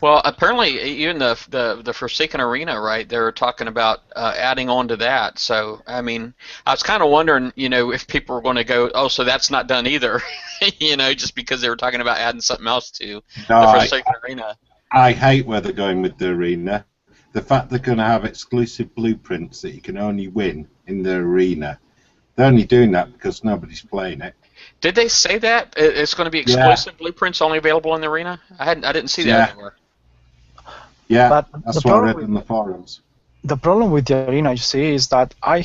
Well, apparently, even the Forsaken Arena, right? They're talking about adding on to that. So, I mean, I was kind of wondering, if people were going to go, oh, so that's not done either, just because they were talking about adding something else to the Forsaken Arena. I hate where they're going with the arena. The fact they're going to have exclusive blueprints that you can only win in the arena. They're only doing that because nobody's playing it. Did they say that it's going to be exclusive blueprints only available in the arena? I didn't see that anywhere. Yeah, but that's what I read in the forums. The problem with the arena, you see, is that I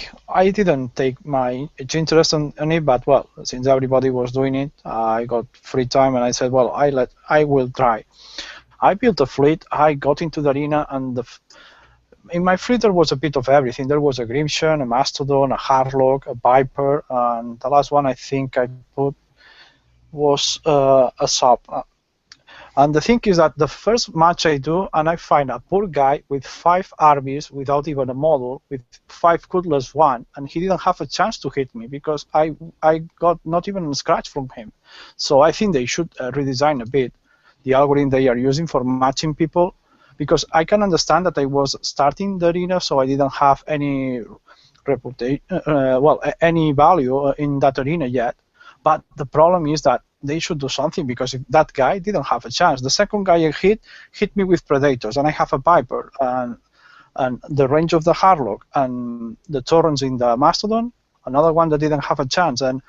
didn't take my interest in it, but well, since everybody was doing it, I got free time and I said, well, I will try. I built a fleet. I got into the arena, and in my fleet there was a bit of everything. There was a Grimshan, a Mastodon, a Harlock, a Viper, and the last one I think I put was a Sub. And the thing is that the first match I do, and I find a poor guy with 5 RBs without even a model, with 5 Cutlass 1, and he didn't have a chance to hit me because I got not even a scratch from him. So I think they should redesign a bit the algorithm they are using for matching people, because I can understand that I was starting the arena, so I didn't have any reputation, any value in that arena yet. But the problem is that they should do something, because if that guy didn't have a chance. The second guy I hit me with Predators, and I have a Viper, and the range of the Harlock, and the Torrents in the Mastodon, another one that didn't have a chance. And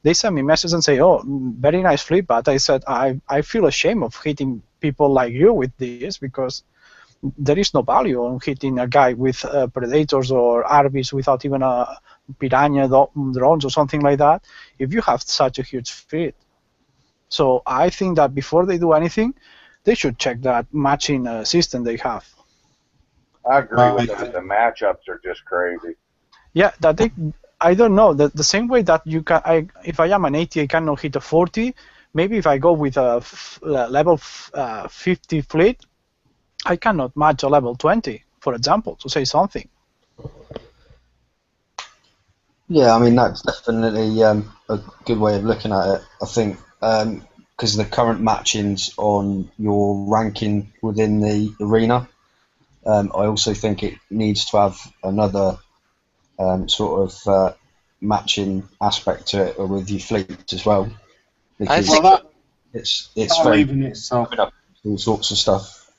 they sent me messages and say, oh, very nice flip, but I said, I feel ashamed of hitting people like you with this, because there is no value on hitting a guy with Predators or RBs without even a Piranha drones or something like that, if you have such a huge fleet. So I think that before they do anything, they should check that matching system they have. I agree with that. The matchups are just crazy. Yeah, that I don't know. The same way that you can, if I am an 80, I cannot hit a 40. Maybe if I go with a level 50 fleet, I cannot match a level 20, for example, to say something. Yeah, I mean that's definitely a good way of looking at it. I think because the current matchings on your ranking within the arena, I also think it needs to have another sort of matching aspect to it with your fleet as well, because think- Well, that it's that very even itself. coming up with all sorts of stuff,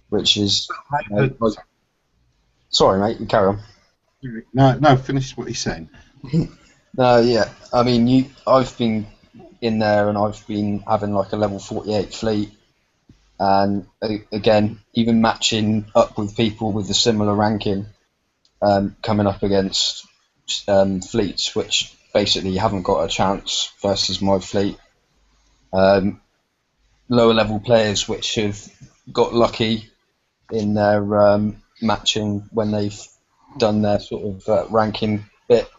which is Like, sorry, mate, you carry on. no, finish what you're saying. No, yeah, I mean, I've been in there and I've been having like a level 48 fleet, and again, even matching up with people with a similar ranking, coming up against fleets which basically haven't got a chance versus my fleet. Lower level players which have got lucky in their matching when they've done their sort of ranking bit.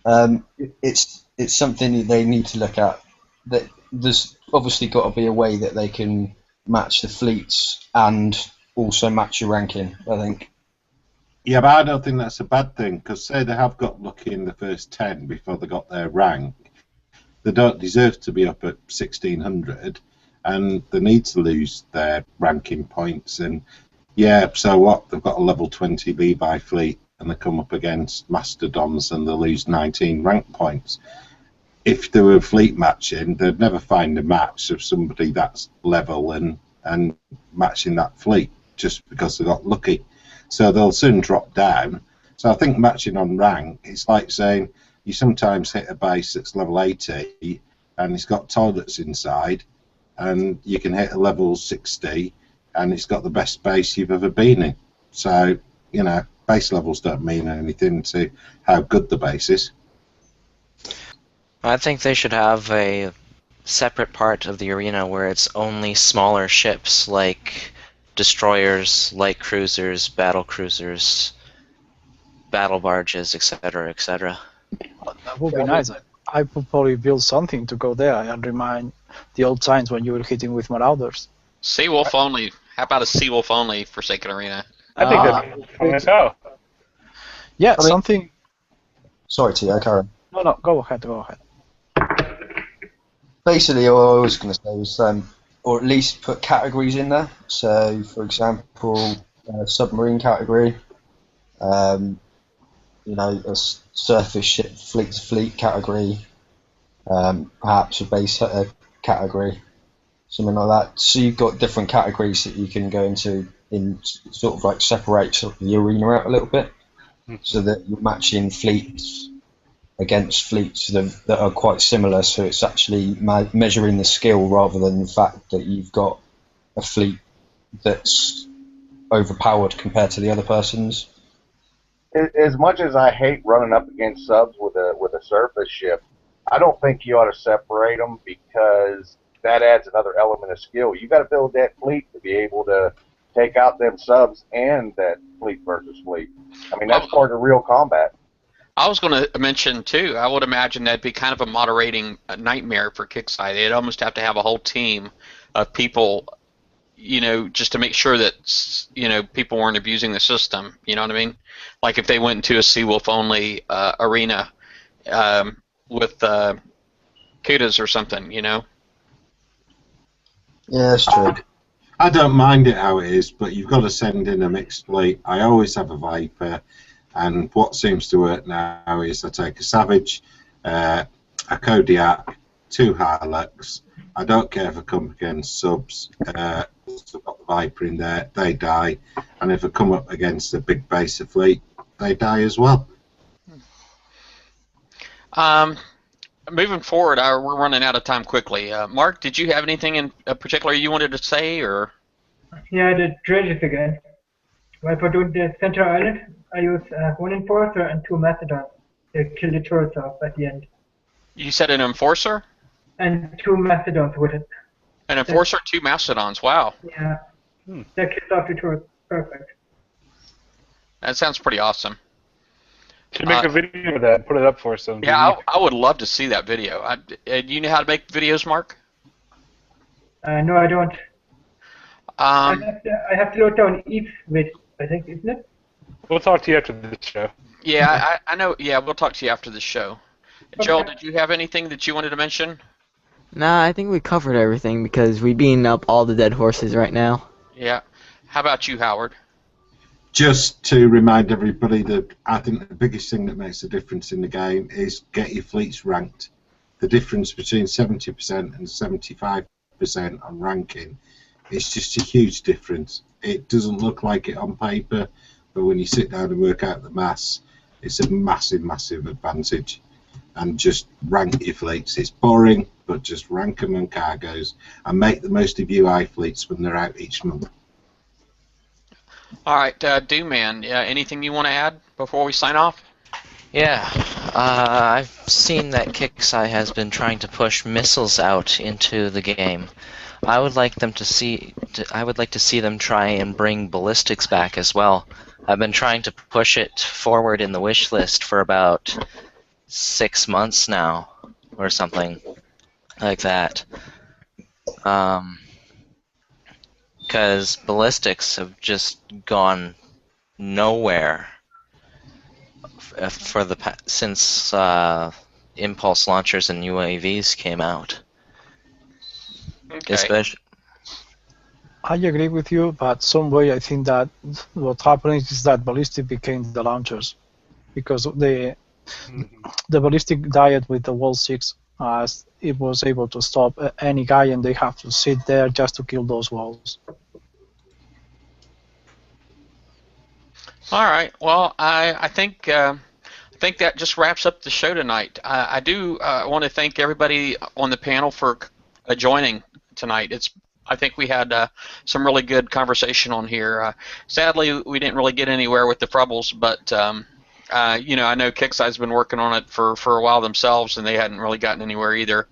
It's something that they need to look at. That there's obviously got to be a way that they can match the fleets and also match your ranking, I think. Yeah, but I don't think that's a bad thing, because say they have got lucky in the first 10 before they got their rank, they don't deserve to be up at 1600, and they need to lose their ranking points. And yeah, so what? They've got a level 20 Levi fleet, and they come up against Mastodons and they lose 19 rank points. If they were fleet matching, they'd never find a match of somebody that's level and matching that fleet just because they got lucky. So they'll soon drop down. So I think matching on rank, it's like saying you sometimes hit a base that's level 80 and it's got toilets inside, and you can hit a level 60 and it's got the best base you've ever been in. So, you know, base levels don't mean anything to how good the base is. I think they should have a separate part of the arena where it's only smaller ships like destroyers, light cruisers, battle cruisers, battle barges, etc., etc. That would be nice. I would probably build something to go there and remind the old times when you were hitting with Marauders. Seawolf only. How about a Seawolf only Forsaken Arena? I think that'd be fun as hell. Yeah, I mean- something. Sorry, Tio, carry on. No, go ahead. Basically, all I was going to say was, or at least put categories in there. So, for example, submarine category, you know, a surface ship fleet to fleet category, perhaps a base category, something like that. So you've got different categories that you can go into in sort of like separate sort of the arena out a little bit, so that you're matching fleets against fleets that are quite similar, so it's actually measuring the skill rather than the fact that you've got a fleet that's overpowered compared to the other person's. As much as I hate running up against subs with a surface ship, I don't think you ought to separate them, because that adds another element of skill. You got to build that fleet to be able to take out them subs and that fleet versus fleet. I mean, that's part of real combat. I was going to mention too, I would imagine that'd be kind of a moderating nightmare for Kickside. They'd almost have to have a whole team of people, you know, just to make sure that, you know, people weren't abusing the system. You know what I mean? Like if they went into a Seawolf only arena with Kudas or something, you know? Yeah, that's true. I don't mind it how it is, but you've got to send in a mixed fleet. I always have a Viper, and what seems to work now is I take a Savage, a Kodiak, 2 Hilux. I don't care if I come against subs. I've got the Viper in there, they die, and if I come up against a big base of fleet, they die as well. Moving forward, we're running out of time quickly. Mark, did you have anything in particular you wanted to say, or? Yeah, the dredges again. Well, for doing the center island, I use 1 enforcer and 2 mastodons to kill the turrets off at the end. You said an enforcer? And 2 mastodons with it. An enforcer, 2 mastodons. Wow. Yeah. That kills off the turrets. Perfect. That sounds pretty awesome. Should make a video of that and put it up for us on Yeah, TV. I would love to see that video. Do you know how to make videos, Mark? No, I don't. Um, I have to load down each with, I think, isn't it? We'll talk to you after the show. yeah, I know. Yeah, we'll talk to you after the show. Joel, Okay. did you have anything that you wanted to mention? Nah, I think we covered everything because we're beating up all the dead horses right now. Yeah. How about you, Howard? Just to remind everybody that I think the biggest thing that makes a difference in the game is get your fleets ranked. The difference between 70% and 75% on ranking is just a huge difference. It doesn't look like it on paper, but when you sit down and work out the maths, it's a massive, massive advantage. And just rank your fleets. It's boring, but just rank them on cargoes and make the most of UI fleets when they're out each month. All right, Doom-Man, anything you want to add before we sign off? Yeah, I've seen that Kixeye has been trying to push missiles out into the game. I would like to see them try and bring ballistics back as well. I've been trying to push it forward in the wish list for about 6 months now, or something like that. Because ballistics have just gone nowhere since impulse launchers and UAVs came out. Okay. Especially, I agree with you, but some way I think that what happened is that ballistic became the launchers, because the ballistic died with the wall 6, as it was able to stop any guy, and they have to sit there just to kill those walls. All right. Well, I think that just wraps up the show tonight. I do want to thank everybody on the panel for joining tonight. I think we had some really good conversation on here. Sadly, we didn't really get anywhere with the Frubbles, but I know Kixeye's been working on it for a while themselves, and they hadn't really gotten anywhere either.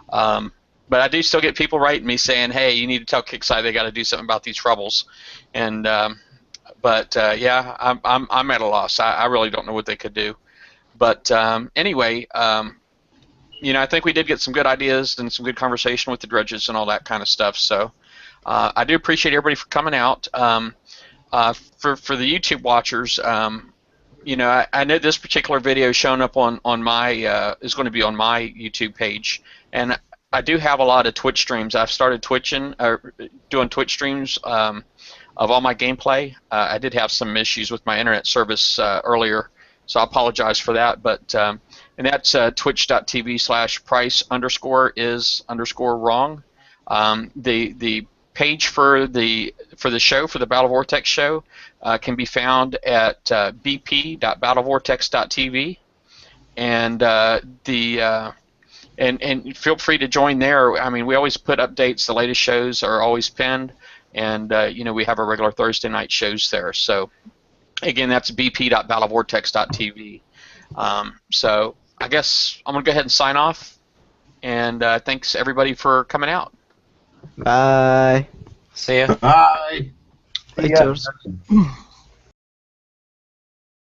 But I do still get people writing me saying, "Hey, you need to tell Kixeye they got to do something about these Frubbles," and yeah, I'm at a loss. I really don't know what they could do. But anyway, I think we did get some good ideas and some good conversation with the Dredges and all that kind of stuff. So I do appreciate everybody for coming out. For the YouTube watchers, I know this particular video is showing up on my is going to be on my YouTube page, and I do have a lot of Twitch streams. I've started doing Twitch streams of all my gameplay. I did have some issues with my internet service earlier, so I apologize for that. But and that's twitch.tv/price_is_wrong. The page for the show, for the Battle Vortex show, can be found at bp.battlevortex.tv, and and feel free to join there. I mean, we always put updates. The latest shows are always pinned, and we have our regular Thursday night shows there. So again, that's bp.battlevortex.tv. So I guess I'm gonna go ahead and sign off, and thanks everybody for coming out. Bye. see ya. Bye. Later. Yeah.